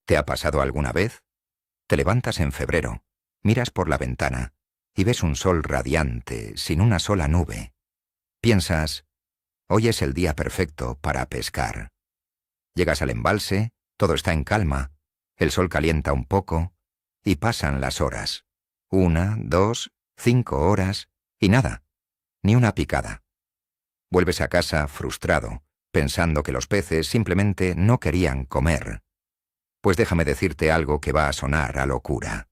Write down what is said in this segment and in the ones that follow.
¿Te ha pasado alguna vez? Te levantas en febrero, miras por la ventana y ves un sol radiante, sin una sola nube. Piensas, hoy es el día perfecto para pescar. Llegas al embalse, todo está en calma, el sol calienta un poco y pasan las horas. 1, 2, 5 horas y nada, ni una picada. Vuelves a casa frustrado, pensando que los peces simplemente no querían comer. Pues déjame decirte algo que va a sonar a locura.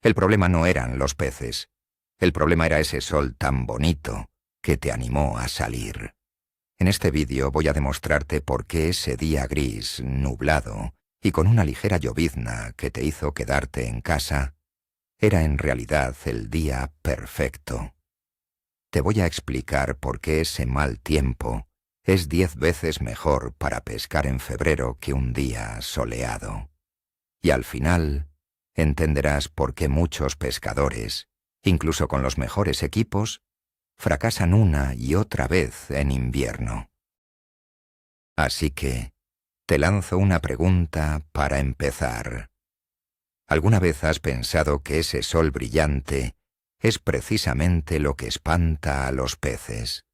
El problema no eran los peces. El problema era ese sol tan bonito que te animó a salir. En este vídeo voy a demostrarte por qué ese día gris, nublado y con una ligera llovizna que te hizo quedarte en casa, era en realidad el día perfecto. Te voy a explicar por qué ese mal tiempo es 10 veces mejor para pescar en febrero que un día soleado. Y al final entenderás por qué muchos pescadores, incluso con los mejores equipos, fracasan una y otra vez en invierno. Así que te lanzo una pregunta para empezar. ¿Alguna vez has pensado que ese sol brillante es precisamente lo que espanta a los peces?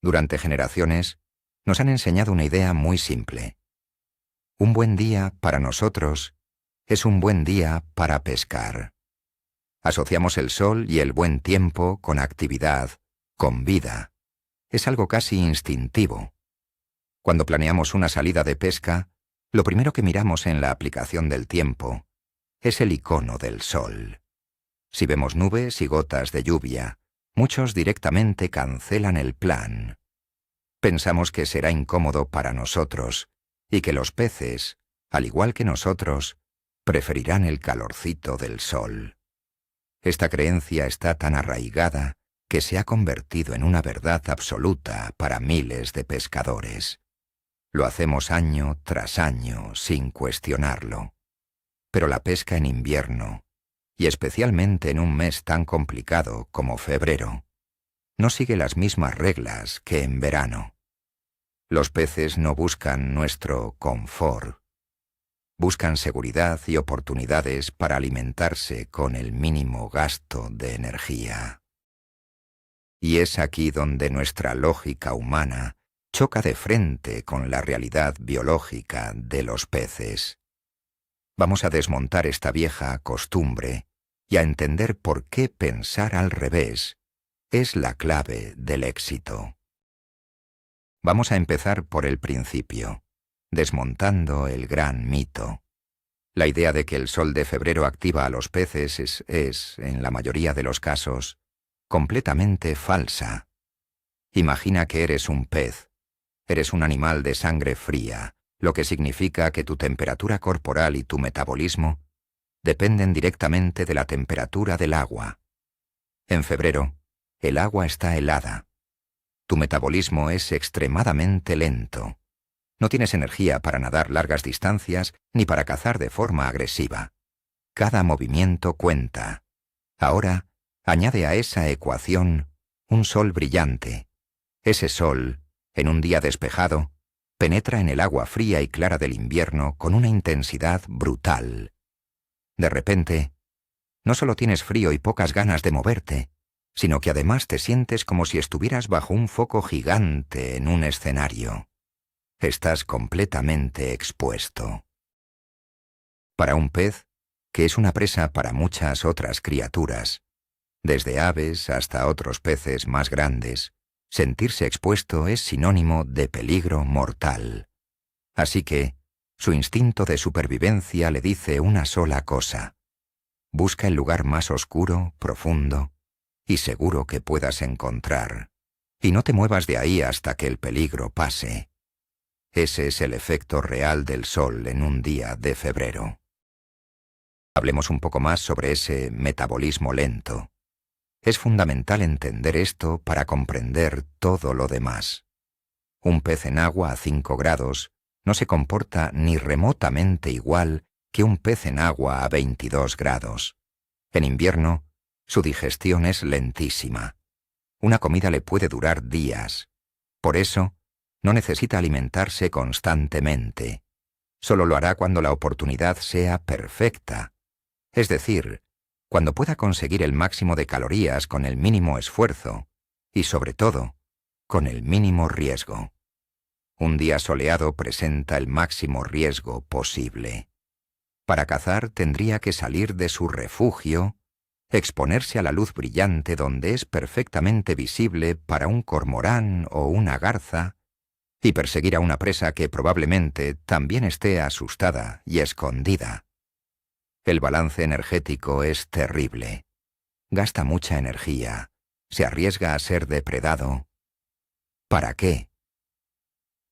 Durante generaciones nos han enseñado una idea muy simple. Un buen día para nosotros es un buen día para pescar. Asociamos el sol y el buen tiempo con actividad, con vida. Es algo casi instintivo. Cuando planeamos una salida de pesca, lo primero que miramos en la aplicación del tiempo es el icono del sol. Si vemos nubes y gotas de lluvia, muchos directamente cancelan el plan. Pensamos que será incómodo para nosotros y que los peces, al igual que nosotros, preferirán el calorcito del sol. Esta creencia está tan arraigada que se ha convertido en una verdad absoluta para miles de pescadores. Lo hacemos año tras año sin cuestionarlo. Pero la pesca en invierno, y especialmente en un mes tan complicado como febrero, no sigue las mismas reglas que en verano. Los peces no buscan nuestro confort. Buscan seguridad y oportunidades para alimentarse con el mínimo gasto de energía. Y es aquí donde nuestra lógica humana choca de frente con la realidad biológica de los peces. Vamos a desmontar esta vieja costumbre y a entender por qué pensar al revés es la clave del éxito. Vamos a empezar por el principio, desmontando el gran mito. La idea de que el sol de febrero activa a los peces es, en la mayoría de los casos, completamente falsa. Imagina que eres un pez. Eres un animal de sangre fría, lo que significa que tu temperatura corporal y tu metabolismo dependen directamente de la temperatura del agua. En febrero, el agua está helada. Tu metabolismo es extremadamente lento. No tienes energía para nadar largas distancias ni para cazar de forma agresiva. Cada movimiento cuenta. Ahora, añade a esa ecuación un sol brillante. Ese sol, en un día despejado, penetra en el agua fría y clara del invierno con una intensidad brutal. De repente, no solo tienes frío y pocas ganas de moverte, sino que además te sientes como si estuvieras bajo un foco gigante en un escenario. Estás completamente expuesto. Para un pez, que es una presa para muchas otras criaturas, desde aves hasta otros peces más grandes, sentirse expuesto es sinónimo de peligro mortal. Así que, su instinto de supervivencia le dice una sola cosa: busca el lugar más oscuro, profundo y seguro que puedas encontrar, y no te muevas de ahí hasta que el peligro pase. Ese es el efecto real del sol en un día de febrero. Hablemos un poco más sobre ese metabolismo lento. Es fundamental entender esto para comprender todo lo demás. Un pez en agua a 5 grados no se comporta ni remotamente igual que un pez en agua a 22 grados. En invierno, su digestión es lentísima. Una comida le puede durar días. Por eso, no necesita alimentarse constantemente. Solo lo hará cuando la oportunidad sea perfecta, es decir, cuando pueda conseguir el máximo de calorías con el mínimo esfuerzo y, sobre todo, con el mínimo riesgo. Un día soleado presenta el máximo riesgo posible. Para cazar tendría que salir de su refugio, exponerse a la luz brillante donde es perfectamente visible para un cormorán o una garza, y perseguir a una presa que probablemente también esté asustada y escondida. El balance energético es terrible. Gasta mucha energía, se arriesga a ser depredado. ¿Para qué?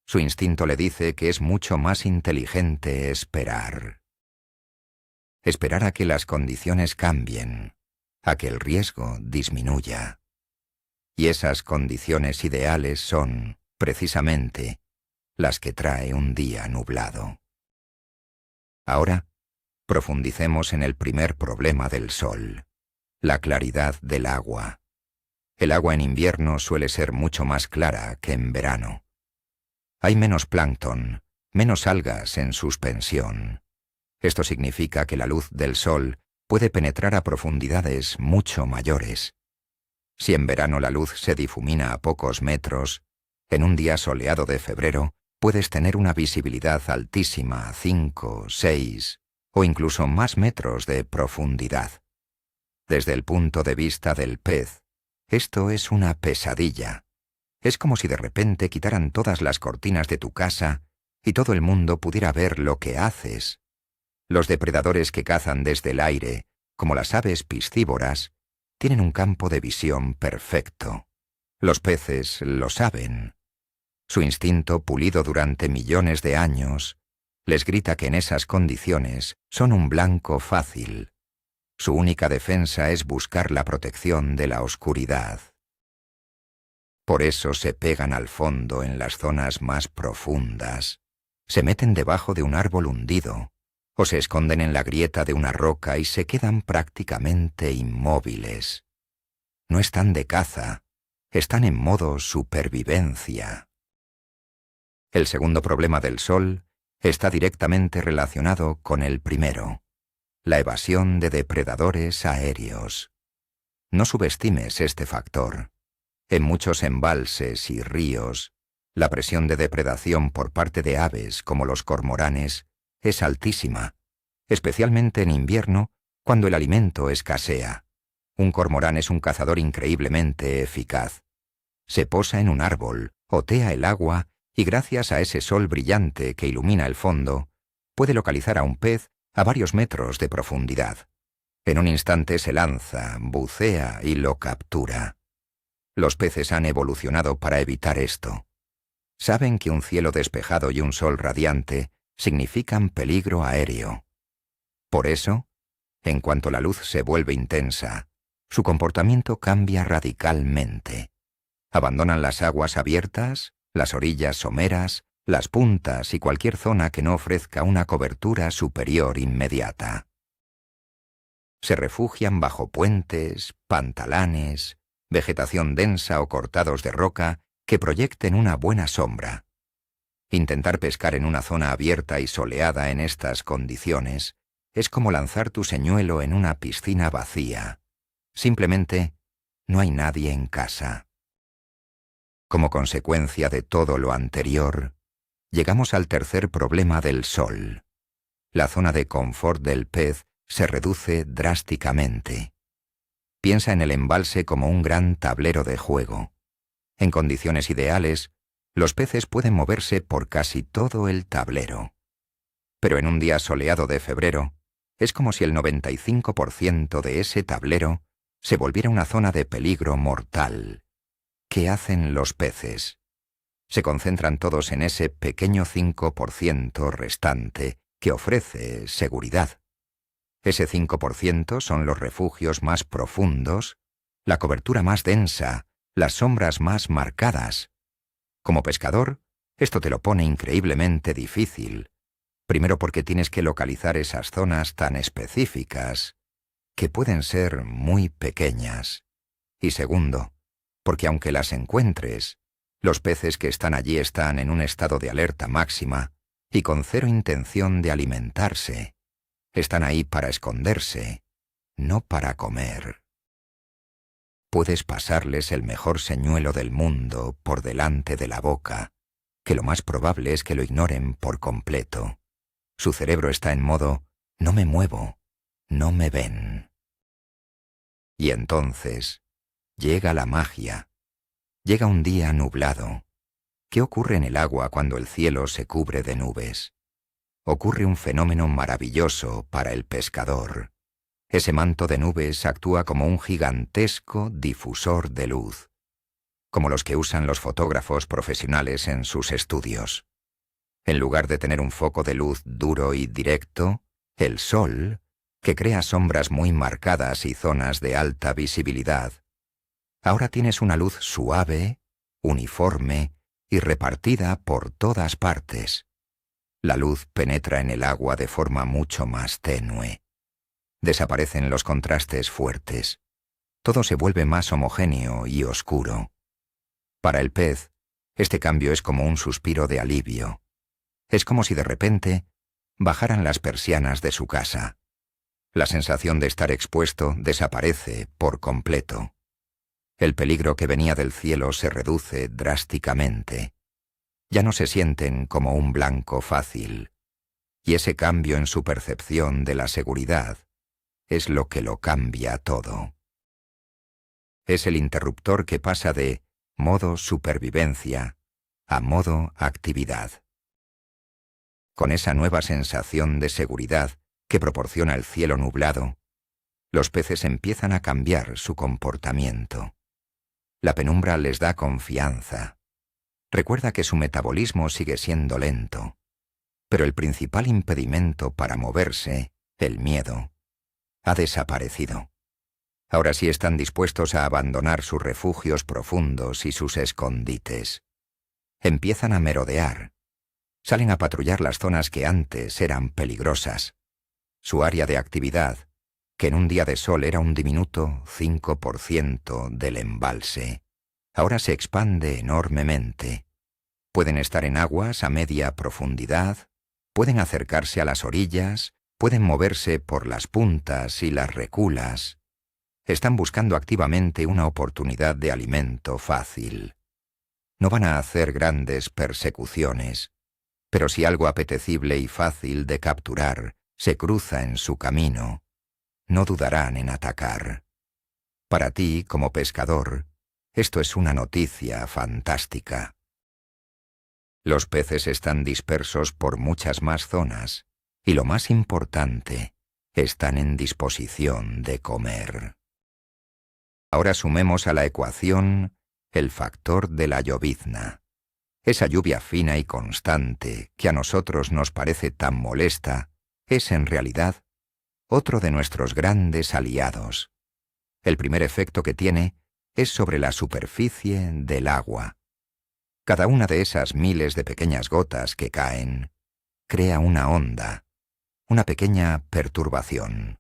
Su instinto le dice que es mucho más inteligente esperar. Esperar a que las condiciones cambien, a que el riesgo disminuya. Y esas condiciones ideales son, precisamente, las que trae un día nublado. Ahora, profundicemos en el primer problema del sol, la claridad del agua. El agua en invierno suele ser mucho más clara que en verano. Hay menos plancton, menos algas en suspensión. Esto significa que la luz del sol puede penetrar a profundidades mucho mayores. Si en verano la luz se difumina a pocos metros, en un día soleado de febrero puedes tener una visibilidad altísima a 5, 6 o incluso más metros de profundidad. Desde el punto de vista del pez, esto es una pesadilla. Es como si de repente quitaran todas las cortinas de tu casa y todo el mundo pudiera ver lo que haces. Los depredadores que cazan desde el aire, como las aves piscívoras, tienen un campo de visión perfecto. Los peces lo saben. Su instinto, pulido durante millones de años, les grita que en esas condiciones son un blanco fácil. Su única defensa es buscar la protección de la oscuridad. Por eso se pegan al fondo en las zonas más profundas, se meten debajo de un árbol hundido, o se esconden en la grieta de una roca y se quedan prácticamente inmóviles. No están de caza, están en modo supervivencia. El segundo problema del sol está directamente relacionado con el primero, la evasión de depredadores aéreos. No subestimes este factor. En muchos embalses y ríos, la presión de depredación por parte de aves como los cormoranes es altísima, especialmente en invierno cuando el alimento escasea. Un cormorán es un cazador increíblemente eficaz. Se posa en un árbol, otea el agua y gracias a ese sol brillante que ilumina el fondo, puede localizar a un pez a varios metros de profundidad. En un instante se lanza, bucea y lo captura. Los peces han evolucionado para evitar esto. Saben que un cielo despejado y un sol radiante significan peligro aéreo. Por eso, en cuanto la luz se vuelve intensa, su comportamiento cambia radicalmente. Abandonan las aguas abiertas, las orillas someras, las puntas y cualquier zona que no ofrezca una cobertura superior inmediata. Se refugian bajo puentes, pantalanes, vegetación densa o cortados de roca que proyecten una buena sombra. Intentar pescar en una zona abierta y soleada en estas condiciones es como lanzar tu señuelo en una piscina vacía. Simplemente no hay nadie en casa. Como consecuencia de todo lo anterior, llegamos al tercer problema del sol. La zona de confort del pez se reduce drásticamente. Piensa en el embalse como un gran tablero de juego. En condiciones ideales, los peces pueden moverse por casi todo el tablero. Pero en un día soleado de febrero, es como si el 95% de ese tablero se volviera una zona de peligro mortal. ¿Qué hacen los peces? Se concentran todos en ese pequeño 5% restante que ofrece seguridad. Ese 5% son los refugios más profundos, la cobertura más densa, las sombras más marcadas. Como pescador, esto te lo pone increíblemente difícil. Primero porque tienes que localizar esas zonas tan específicas, que pueden ser muy pequeñas. Y segundo, porque aunque las encuentres, los peces que están allí están en un estado de alerta máxima y con cero intención de alimentarse. Están ahí para esconderse, no para comer. Puedes pasarles el mejor señuelo del mundo por delante de la boca, que lo más probable es que lo ignoren por completo. Su cerebro está en modo, no me muevo, no me ven. Y entonces, llega la magia. Llega un día nublado. ¿Qué ocurre en el agua cuando el cielo se cubre de nubes? Ocurre un fenómeno maravilloso para el pescador. Ese manto de nubes actúa como un gigantesco difusor de luz, como los que usan los fotógrafos profesionales en sus estudios. En lugar de tener un foco de luz duro y directo, el sol, que crea sombras muy marcadas y zonas de alta visibilidad, ahora tienes una luz suave, uniforme y repartida por todas partes. La luz penetra en el agua de forma mucho más tenue. Desaparecen los contrastes fuertes. Todo se vuelve más homogéneo y oscuro. Para el pez, este cambio es como un suspiro de alivio. Es como si de repente bajaran las persianas de su casa. La sensación de estar expuesto desaparece por completo. El peligro que venía del cielo se reduce drásticamente. Ya no se sienten como un blanco fácil. Y ese cambio en su percepción de la seguridad es lo que lo cambia todo. Es el interruptor que pasa de modo supervivencia a modo actividad. Con esa nueva sensación de seguridad que proporciona el cielo nublado, los peces empiezan a cambiar su comportamiento. La penumbra les da confianza. Recuerda que su metabolismo sigue siendo lento, pero el principal impedimento para moverse, el miedo, ha desaparecido. Ahora sí están dispuestos a abandonar sus refugios profundos y sus escondites. Empiezan a merodear. Salen a patrullar las zonas que antes eran peligrosas. Su área de actividad, que en un día de sol era un diminuto 5% del embalse, ahora se expande enormemente. Pueden estar en aguas a media profundidad, pueden acercarse a las orillas, pueden moverse por las puntas y las reculas. Están buscando activamente una oportunidad de alimento fácil. No van a hacer grandes persecuciones, pero si algo apetecible y fácil de capturar se cruza en su camino, no dudarán en atacar. Para ti, como pescador, esto es una noticia fantástica. Los peces están dispersos por muchas más zonas, y lo más importante, están en disposición de comer. Ahora sumemos a la ecuación el factor de la llovizna. Esa lluvia fina y constante que a nosotros nos parece tan molesta es en realidad otro de nuestros grandes aliados. El primer efecto que tiene es sobre la superficie del agua. Cada una de esas miles de pequeñas gotas que caen crea una onda, una pequeña perturbación.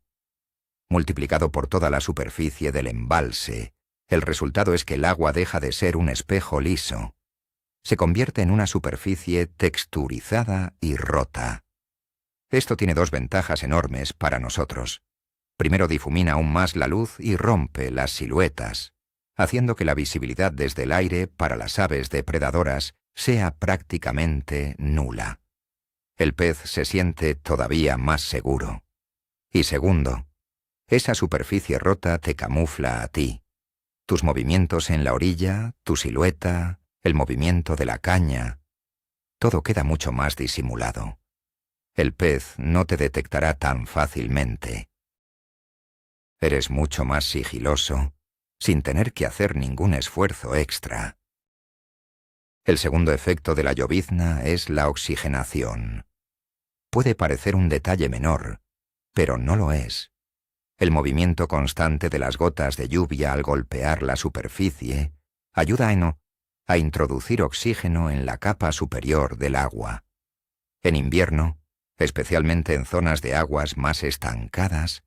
Multiplicado por toda la superficie del embalse, el resultado es que el agua deja de ser un espejo liso. Se convierte en una superficie texturizada y rota. Esto tiene dos ventajas enormes para nosotros. Primero, difumina aún más la luz y rompe las siluetas, haciendo que la visibilidad desde el aire para las aves depredadoras sea prácticamente nula. El pez se siente todavía más seguro. Y segundo, esa superficie rota te camufla a ti. Tus movimientos en la orilla, tu silueta, el movimiento de la caña, todo queda mucho más disimulado. El pez no te detectará tan fácilmente. Eres mucho más sigiloso, sin tener que hacer ningún esfuerzo extra. El segundo efecto de la llovizna es la oxigenación. Puede parecer un detalle menor, pero no lo es. El movimiento constante de las gotas de lluvia al golpear la superficie ayuda a introducir oxígeno en la capa superior del agua. En invierno, especialmente en zonas de aguas más estancadas,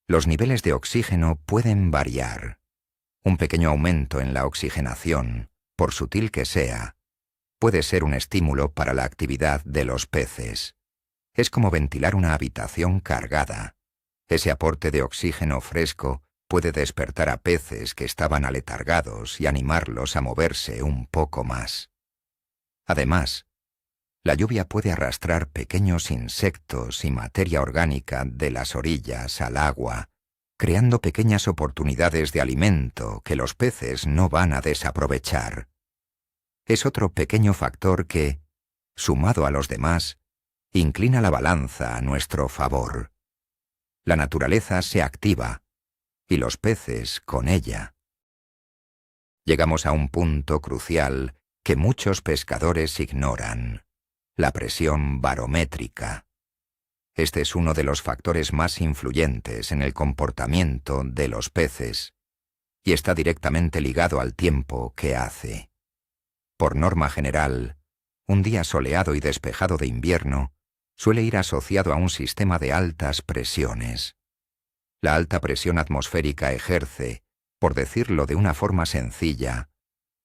los niveles de oxígeno pueden variar. Un pequeño aumento en la oxigenación, por sutil que sea, puede ser un estímulo para la actividad de los peces. Es como ventilar una habitación cargada. Ese aporte de oxígeno fresco puede despertar a peces que estaban aletargados y animarlos a moverse un poco más. Además, la lluvia puede arrastrar pequeños insectos y materia orgánica de las orillas al agua, creando pequeñas oportunidades de alimento que los peces no van a desaprovechar. Es otro pequeño factor que, sumado a los demás, inclina la balanza a nuestro favor. La naturaleza se activa, y los peces con ella. Llegamos a un punto crucial que muchos pescadores ignoran: la presión barométrica. Este es uno de los factores más influyentes en el comportamiento de los peces, y está directamente ligado al tiempo que hace. Por norma general, un día soleado y despejado de invierno suele ir asociado a un sistema de altas presiones. La alta presión atmosférica ejerce, por decirlo de una forma sencilla,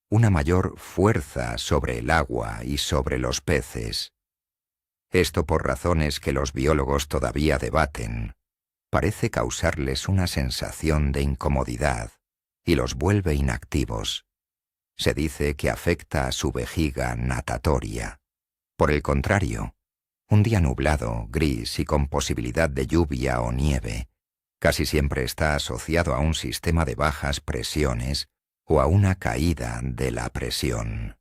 una mayor fuerza sobre el agua y sobre los peces. Esto, por razones que los biólogos todavía debaten, parece causarles una sensación de incomodidad y los vuelve inactivos. Se dice que afecta a su vejiga natatoria. Por el contrario, un día nublado, gris y con posibilidad de lluvia o nieve, casi siempre está asociado a un sistema de bajas presiones o a una caída de la presión.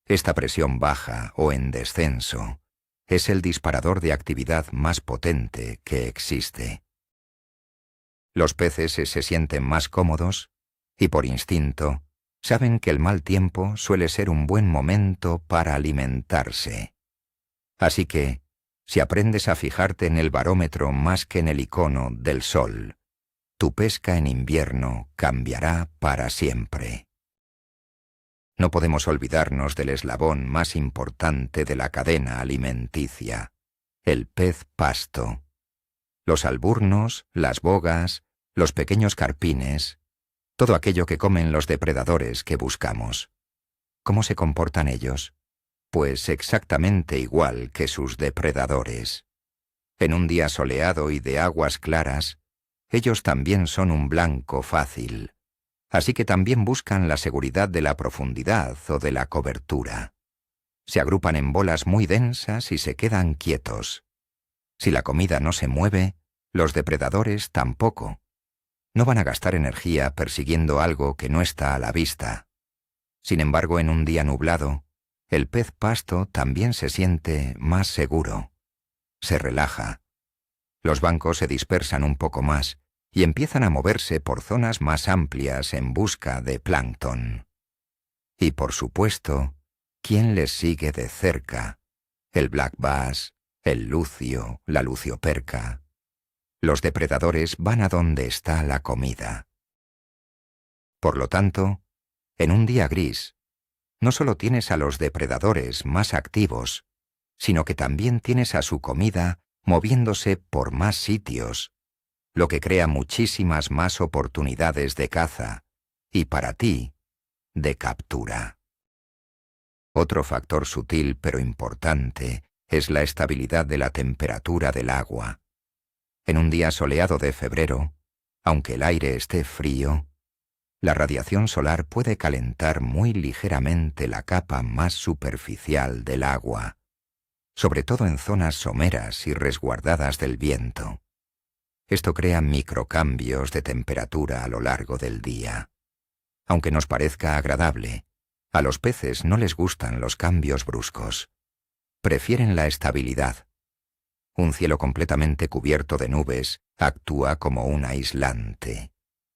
Esta presión baja o en descenso es el disparador de actividad más potente que existe. Los peces se sienten más cómodos y, por instinto, saben que el mal tiempo suele ser un buen momento para alimentarse. Así que, si aprendes a fijarte en el barómetro más que en el icono del sol, tu pesca en invierno cambiará para siempre. No podemos olvidarnos del eslabón más importante de la cadena alimenticia: el pez pasto. Los alburnos, las bogas, los pequeños carpines, todo aquello que comen los depredadores que buscamos. ¿Cómo se comportan ellos? Pues exactamente igual que sus depredadores. En un día soleado y de aguas claras, ellos también son un blanco fácil, así que también buscan la seguridad de la profundidad o de la cobertura. Se agrupan en bolas muy densas y se quedan quietos. Si la comida no se mueve, los depredadores tampoco. No van a gastar energía persiguiendo algo que no está a la vista. Sin embargo, en un día nublado, el pez pasto también se siente más seguro. Se relaja. Los bancos se dispersan un poco más y empiezan a moverse por zonas más amplias en busca de plancton. Y por supuesto, ¿quién les sigue de cerca? El black bass, el lucio, la lucioperca. Los depredadores van a donde está la comida. Por lo tanto, en un día gris, no solo tienes a los depredadores más activos, sino que también tienes a su comida moviéndose por más sitios, lo que crea muchísimas más oportunidades de caza y, para ti, de captura. Otro factor sutil pero importante es la estabilidad de la temperatura del agua. En un día soleado de febrero, aunque el aire esté frío, la radiación solar puede calentar muy ligeramente la capa más superficial del agua, sobre todo en zonas someras y resguardadas del viento. Esto crea microcambios de temperatura a lo largo del día. Aunque nos parezca agradable, a los peces no les gustan los cambios bruscos. Prefieren la estabilidad. Un cielo completamente cubierto de nubes actúa como un aislante.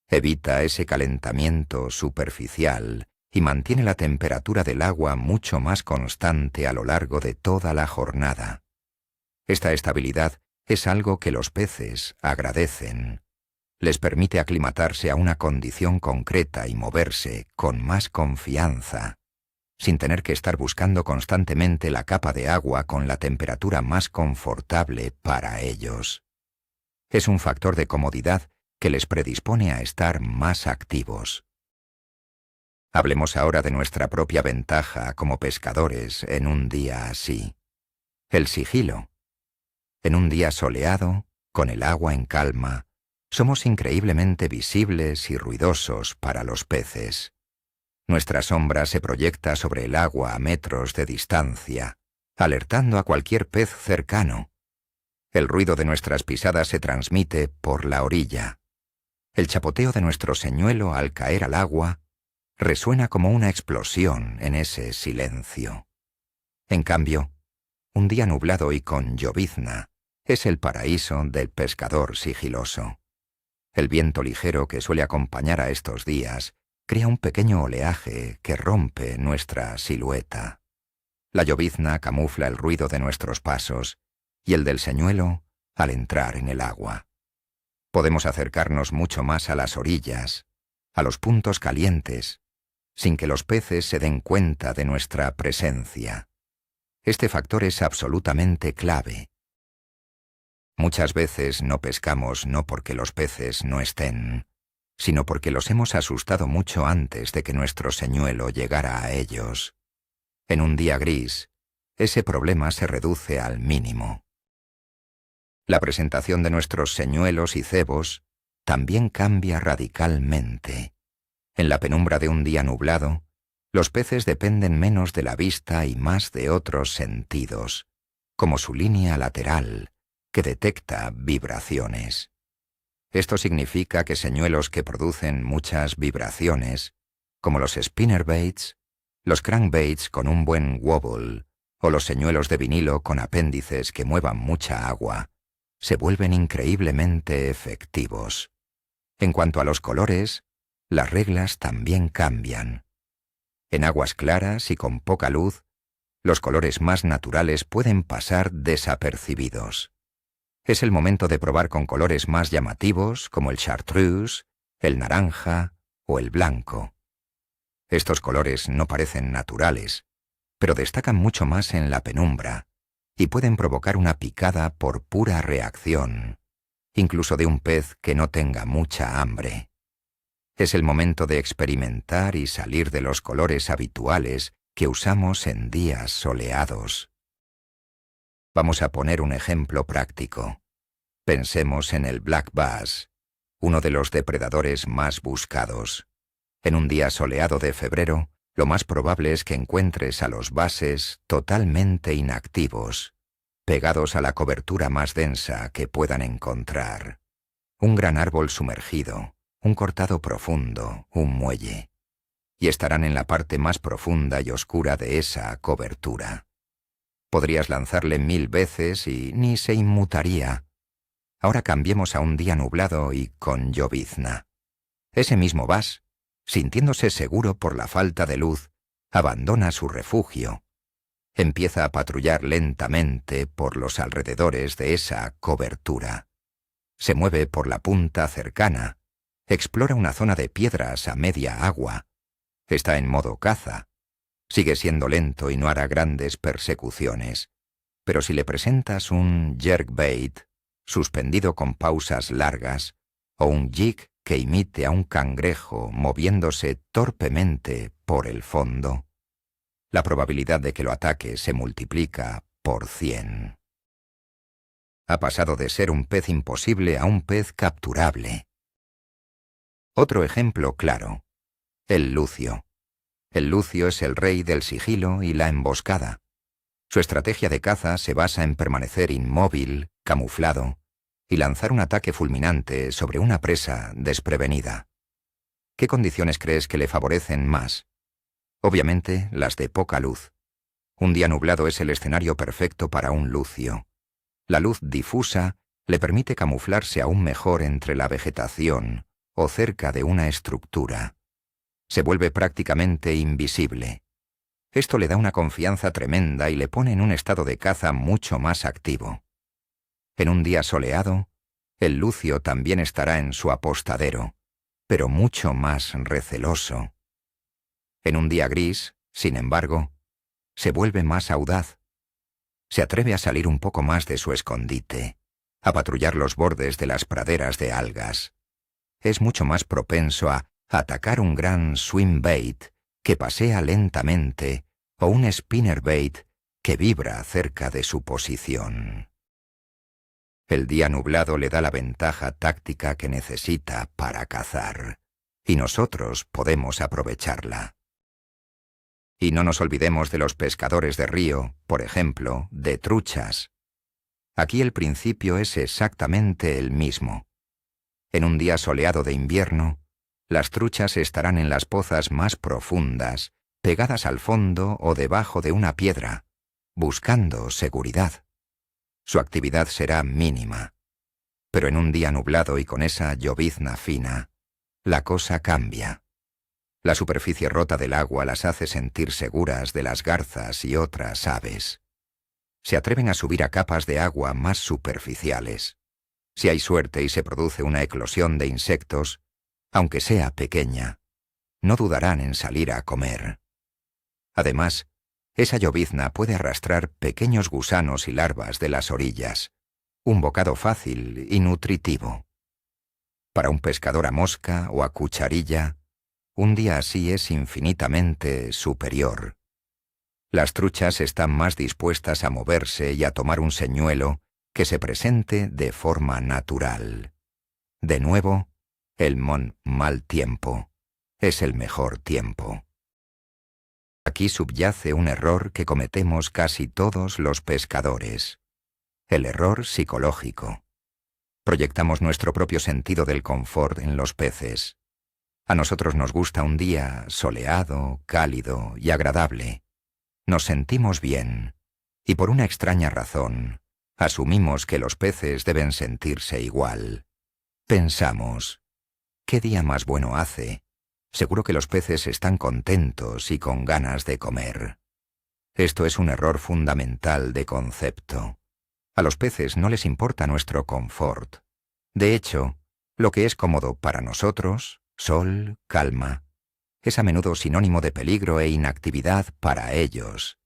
Evita ese calentamiento superficial y mantiene la temperatura del agua mucho más constante a lo largo de toda la jornada. Esta estabilidad es algo que los peces agradecen. Les permite aclimatarse a una condición concreta y moverse con más confianza, sin tener que estar buscando constantemente la capa de agua con la temperatura más confortable para ellos. Es un factor de comodidad que les predispone a estar más activos. Hablemos ahora de nuestra propia ventaja como pescadores en un día así. El sigilo. En un día soleado, con el agua en calma, somos increíblemente visibles y ruidosos para los peces. Nuestra sombra se proyecta sobre el agua a metros de distancia, alertando a cualquier pez cercano. El ruido de nuestras pisadas se transmite por la orilla. El chapoteo de nuestro señuelo al caer al agua resuena como una explosión en ese silencio. En cambio, un día nublado y con llovizna es el paraíso del pescador sigiloso. El viento ligero que suele acompañar a estos días crea un pequeño oleaje que rompe nuestra silueta. La llovizna camufla el ruido de nuestros pasos y el del señuelo al entrar en el agua. Podemos acercarnos mucho más a las orillas, a los puntos calientes, sin que los peces se den cuenta de nuestra presencia. Este factor es absolutamente clave. Muchas veces no pescamos no porque los peces no estén, sino porque los hemos asustado mucho antes de que nuestro señuelo llegara a ellos. En un día gris, ese problema se reduce al mínimo. La presentación de nuestros señuelos y cebos también cambia radicalmente. En la penumbra de un día nublado, los peces dependen menos de la vista y más de otros sentidos, como su línea lateral, que detecta vibraciones. Esto significa que señuelos que producen muchas vibraciones, como los spinnerbaits, los crankbaits con un buen wobble, o los señuelos de vinilo con apéndices que muevan mucha agua, se vuelven increíblemente efectivos. En cuanto a los colores, las reglas también cambian. En aguas claras y con poca luz, los colores más naturales pueden pasar desapercibidos. Es el momento de probar con colores más llamativos como el chartreuse, el naranja o el blanco. Estos colores no parecen naturales, pero destacan mucho más en la penumbra y pueden provocar una picada por pura reacción, incluso de un pez que no tenga mucha hambre. Es el momento de experimentar y salir de los colores habituales que usamos en días soleados. Vamos a poner un ejemplo práctico. Pensemos en el black bass, uno de los depredadores más buscados. En un día soleado de febrero, lo más probable es que encuentres a los bases totalmente inactivos, pegados a la cobertura más densa que puedan encontrar. Un gran árbol sumergido, un cortado profundo, un muelle. Y estarán en la parte más profunda y oscura de esa cobertura. Podrías lanzarle 1000 veces y ni se inmutaría. Ahora cambiemos a un día nublado y con llovizna. Ese mismo bass, sintiéndose seguro por la falta de luz, abandona su refugio. Empieza a patrullar lentamente por los alrededores de esa cobertura. Se mueve por la punta cercana, explora una zona de piedras a media agua. Está en modo caza. Sigue siendo lento y no hará grandes persecuciones. Pero si le presentas un jerkbait, suspendido con pausas largas, o un jig que imite a un cangrejo moviéndose torpemente por el fondo, la probabilidad de que lo ataque se multiplica por 100. Ha pasado de ser un pez imposible a un pez capturable. Otro ejemplo claro: el lucio. El lucio es el rey del sigilo y la emboscada. Su estrategia de caza se basa en permanecer inmóvil, camuflado, y lanzar un ataque fulminante sobre una presa desprevenida. ¿Qué condiciones crees que le favorecen más? Obviamente, las de poca luz. Un día nublado es el escenario perfecto para un lucio. La luz difusa le permite camuflarse aún mejor entre la vegetación o cerca de una estructura. Se vuelve prácticamente invisible. Esto le da una confianza tremenda y le pone en un estado de caza mucho más activo. En un día soleado, el lucio también estará en su apostadero, pero mucho más receloso. En un día gris, sin embargo, se vuelve más audaz. Se atreve a salir un poco más de su escondite, a patrullar los bordes de las praderas de algas. Es mucho más propenso a atacar un gran swimbait que pasea lentamente o un spinnerbait que vibra cerca de su posición. El día nublado le da la ventaja táctica que necesita para cazar, y nosotros podemos aprovecharla. Y no nos olvidemos de los pescadores de río, por ejemplo, de truchas. Aquí el principio es exactamente el mismo. En un día soleado de invierno, las truchas estarán en las pozas más profundas, pegadas al fondo o debajo de una piedra, buscando seguridad. Su actividad será mínima. Pero en un día nublado y con esa llovizna fina, la cosa cambia. La superficie rota del agua las hace sentir seguras de las garzas y otras aves. Se atreven a subir a capas de agua más superficiales. Si hay suerte y se produce una eclosión de insectos, aunque sea pequeña, no dudarán en salir a comer. Además, esa llovizna puede arrastrar pequeños gusanos y larvas de las orillas, un bocado fácil y nutritivo. Para un pescador a mosca o a cucharilla, un día así es infinitamente superior. Las truchas están más dispuestas a moverse y a tomar un señuelo que se presente de forma natural. De nuevo, el mal tiempo es el mejor tiempo. Aquí subyace un error que cometemos casi todos los pescadores. El error psicológico. Proyectamos nuestro propio sentido del confort en los peces. A nosotros nos gusta un día soleado, cálido y agradable. Nos sentimos bien, y por una extraña razón, asumimos que los peces deben sentirse igual. Pensamos, ¿qué día más bueno hace? Seguro que los peces están contentos y con ganas de comer. Esto es un error fundamental de concepto. A los peces no les importa nuestro confort. De hecho, lo que es cómodo para nosotros, sol, calma, es a menudo sinónimo de peligro e inactividad para ellos.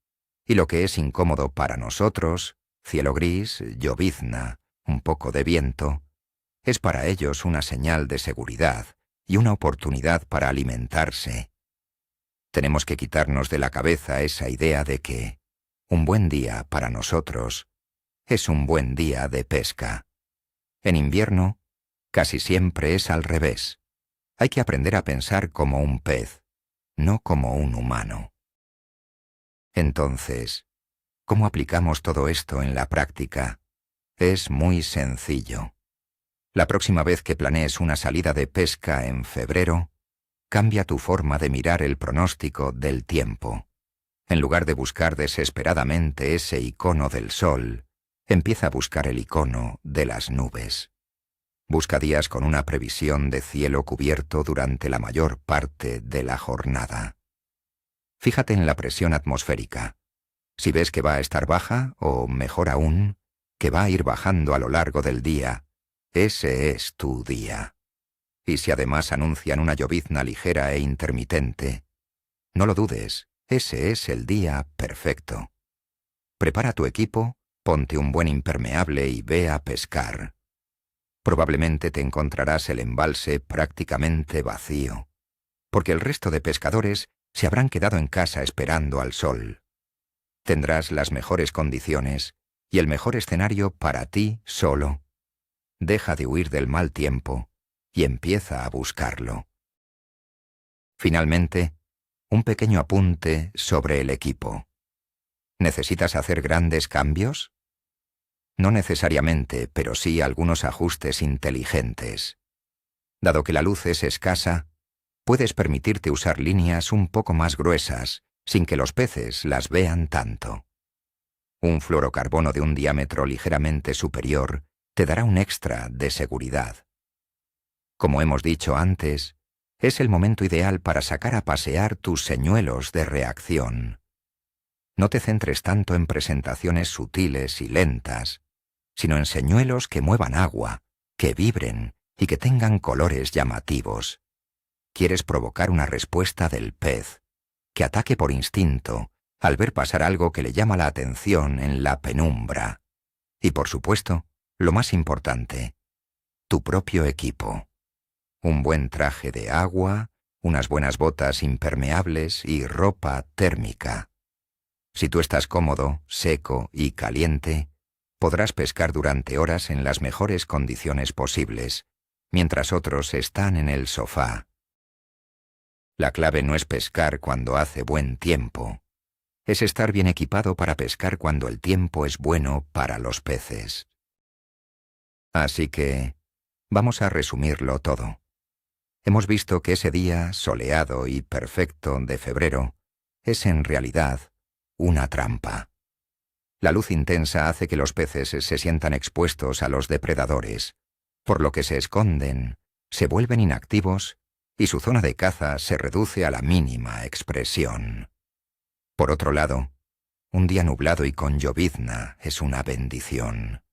Y lo que es incómodo para nosotros, cielo gris, llovizna, un poco de viento, es para ellos una señal de seguridad y una oportunidad para alimentarse. Tenemos que quitarnos de la cabeza esa idea de que un buen día para nosotros es un buen día de pesca. En invierno, casi siempre es al revés. Hay que aprender a pensar como un pez, no como un humano. Entonces, ¿cómo aplicamos todo esto en la práctica? Es muy sencillo. La próxima vez que planees una salida de pesca en febrero, cambia tu forma de mirar el pronóstico del tiempo. En lugar de buscar desesperadamente ese icono del sol, empieza a buscar el icono de las nubes. Busca días con una previsión de cielo cubierto durante la mayor parte de la jornada. Fíjate en la presión atmosférica. Si ves que va a estar baja, o mejor aún, que va a ir bajando a lo largo del día, ese es tu día. Y si además anuncian una llovizna ligera e intermitente, no lo dudes, ese es el día perfecto. Prepara tu equipo, ponte un buen impermeable y ve a pescar. Probablemente te encontrarás el embalse prácticamente vacío, porque el resto de pescadores se habrán quedado en casa esperando al sol. Tendrás las mejores condiciones y el mejor escenario para ti solo. Deja de huir del mal tiempo y empieza a buscarlo. Finalmente, un pequeño apunte sobre el equipo. ¿Necesitas hacer grandes cambios? No necesariamente, pero sí algunos ajustes inteligentes. Dado que la luz es escasa, puedes permitirte usar líneas un poco más gruesas, sin que los peces las vean tanto. Un fluorocarbono de un diámetro ligeramente superior te dará un extra de seguridad. Como hemos dicho antes, es el momento ideal para sacar a pasear tus señuelos de reacción. No te centres tanto en presentaciones sutiles y lentas, sino en señuelos que muevan agua, que vibren y que tengan colores llamativos. Quieres provocar una respuesta del pez, que ataque por instinto al ver pasar algo que le llama la atención en la penumbra. Y por supuesto, lo más importante, tu propio equipo. Un buen traje de agua, unas buenas botas impermeables y ropa térmica. Si tú estás cómodo, seco y caliente, podrás pescar durante horas en las mejores condiciones posibles, mientras otros están en el sofá. La clave no es pescar cuando hace buen tiempo, es estar bien equipado para pescar cuando el tiempo es bueno para los peces. Así que, vamos a resumirlo todo. Hemos visto que ese día soleado y perfecto de febrero es en realidad una trampa. La luz intensa hace que los peces se sientan expuestos a los depredadores, por lo que se esconden, se vuelven inactivos y su zona de caza se reduce a la mínima expresión. Por otro lado, un día nublado y con llovizna es una bendición.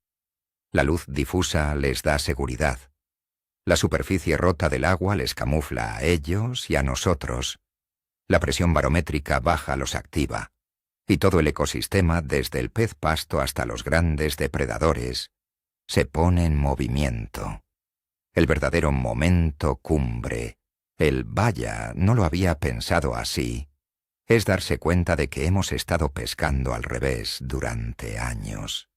La luz difusa les da seguridad. La superficie rota del agua les camufla a ellos y a nosotros. La presión barométrica baja los activa. Y todo el ecosistema, desde el pez pasto hasta los grandes depredadores, se pone en movimiento. El verdadero momento cumbre, el vaya, no lo había pensado así, es darse cuenta de que hemos estado pescando al revés durante años.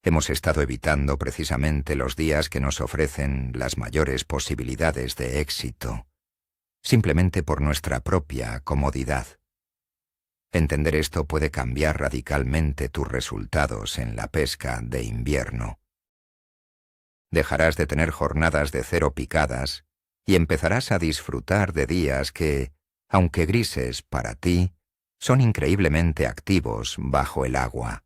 Hemos estado evitando precisamente los días que nos ofrecen las mayores posibilidades de éxito, simplemente por nuestra propia comodidad. Entender esto puede cambiar radicalmente tus resultados en la pesca de invierno. Dejarás de tener jornadas de 0 picadas y empezarás a disfrutar de días que, aunque grises para ti, son increíblemente activos bajo el agua.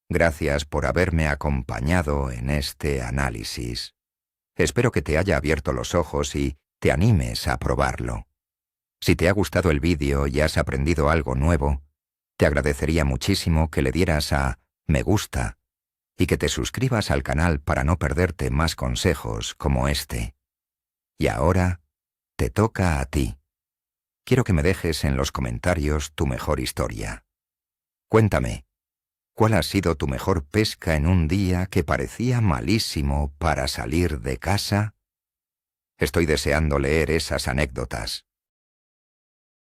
Gracias por haberme acompañado en este análisis. Espero que te haya abierto los ojos y te animes a probarlo. Si te ha gustado el vídeo y has aprendido algo nuevo, te agradecería muchísimo que le dieras a me gusta y que te suscribas al canal para no perderte más consejos como este. Y ahora, te toca a ti. Quiero que me dejes en los comentarios tu mejor historia. Cuéntame, ¿cuál ha sido tu mejor pesca en un día que parecía malísimo para salir de casa? Estoy deseando leer esas anécdotas.